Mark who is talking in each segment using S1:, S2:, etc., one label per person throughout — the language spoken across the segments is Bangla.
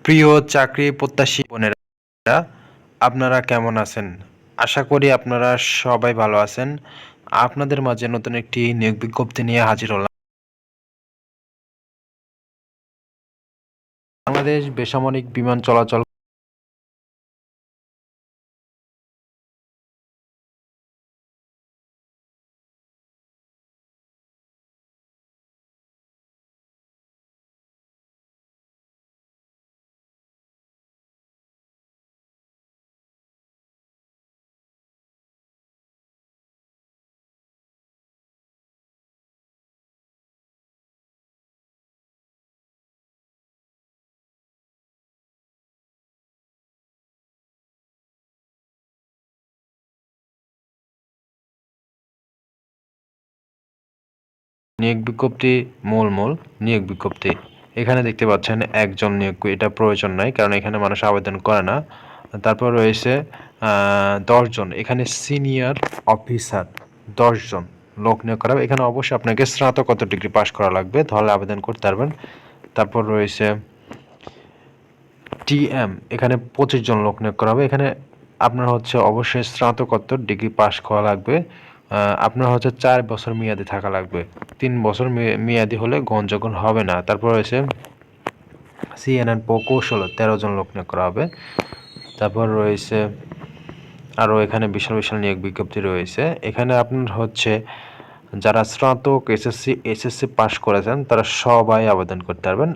S1: প্রিয় চাকরি প্রত্যাশী বোনেরা, আপনারা কেমন আছেন? আশা করি আপনারা সবাই ভালো আছেন। আপনাদের মাঝে নতুন একটি নিয়োগ বিজ্ঞপ্তি নিয়ে হাজির হলাম। বাংলাদেশ বেসামরিক বিমান চলাচল নিয়োগ বিজ্ঞপ্তি মূল নিয়োগ বিজ্ঞপ্তি। এখানে দেখতে পাচ্ছেন একজন নিয়োগ, এটা প্রয়োজন নাই কারণ এখানে মানুষ আবেদন করে না। তারপর রয়েছে 10 জন, এখানে সিনিয়র অফিসার 10 জন লোক নিয়োগ করা হবে। এখানে অবশ্যই আপনাকে স্নাতকোত্তর ডিগ্রি পাস করা লাগবে, তাহলে আবেদন করতে পারবেন। তারপর রয়েছে টিএম, এখানে 25 জন লোক নিয়োগ করা হবে। এখানে আপনার হচ্ছে অবশ্যই স্নাতকোত্তর ডিগ্রি পাস করা লাগবে। আপনার হচ্ছে 4 বছর মেয়াদি থাকা লাগবে। 3 বছর মেয়াদি হলে গ্রহণযোগ্য হবে না। তারপর রয়েছে সিএনএন প্রকৌশল, 13 জন লোক নিয়োগ করা হবে। তারপর রয়েছে আরও এখানে বিশাল নিয়োগ বিজ্ঞপ্তি রয়েছে। এখানে আপনার হচ্ছে যারা স্নাতক এসএসসি পাস করেছেন তারা সবাই আবেদন করতে পারবেন।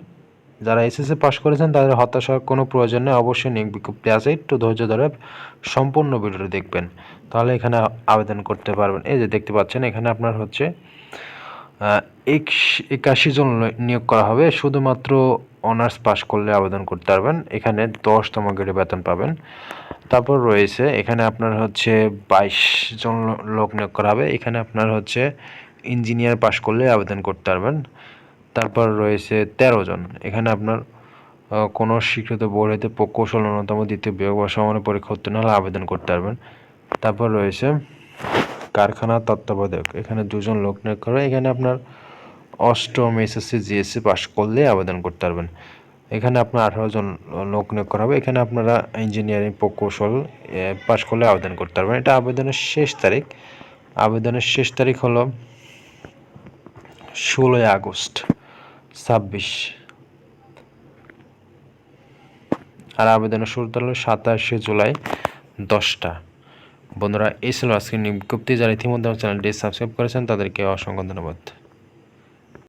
S1: যারা এসএসসি পাস করেছেন তাদের হতাশার কোনো প্রয়োজন নেই, অবশ্যই নিয়োগ বিজ্ঞপ্তি আছে, একটু ধৈর্য ধরে সম্পূর্ণ ভিডিওটি দেখবেন, তাহলে এখানে আবেদন করতে পারবেন। এই যে দেখতে পাচ্ছেন এখানে আপনার হচ্ছে 81 জন নিয়োগ করা হবে। শুধুমাত্র অনার্স পাস করলে আবেদন করতে পারবেন। এখানে 10তম গ্রেডে বেতন পাবেন। তারপর রয়েছে এখানে আপনার হচ্ছে 22 জন লোক নিয়োগ করা হবে। এখানে আপনার হচ্ছে ইঞ্জিনিয়ার পাস করলে আবেদন করতে পারবেন। তারপর রয়েছে 13 জন, এখানে আপনার কোনো স্বীকৃত বোর্ড হইতে প্রকৌশল ন্যূনতম দ্বিতীয় বিভাগ বা সমানের পরীক্ষা উত্তীর্ণ হলে আবেদন করতে পারবেন। তারপর রয়েছে কারখানা তত্ত্বাবধায়ক, এখানে 2 জন লোক নিয়োগ করা হবে। এখানে আপনার 8ম এসএসসি জিএসসি পাস করলে আবেদন করতে পারবেন। এখানে আপনার 18 জন লোক নিয়োগ করা হবে। এখানে আপনারা ইঞ্জিনিয়ারিং প্রকৌশল পাস করলে আবেদন করতে পারবেন। এটা আবেদনের শেষ তারিখ হলো 16 আগস্ট 26, আর আবেদনের শুরু হলো 27 জুলাই 10টা। বন্ধুরা, এই ছিল আজকের বিজ্ঞপ্তি। যারা ইতিমধ্যে আমার চ্যানেলটি সাবস্ক্রাইব করেছেন তাদেরকে অসংখ্য ধন্যবাদ।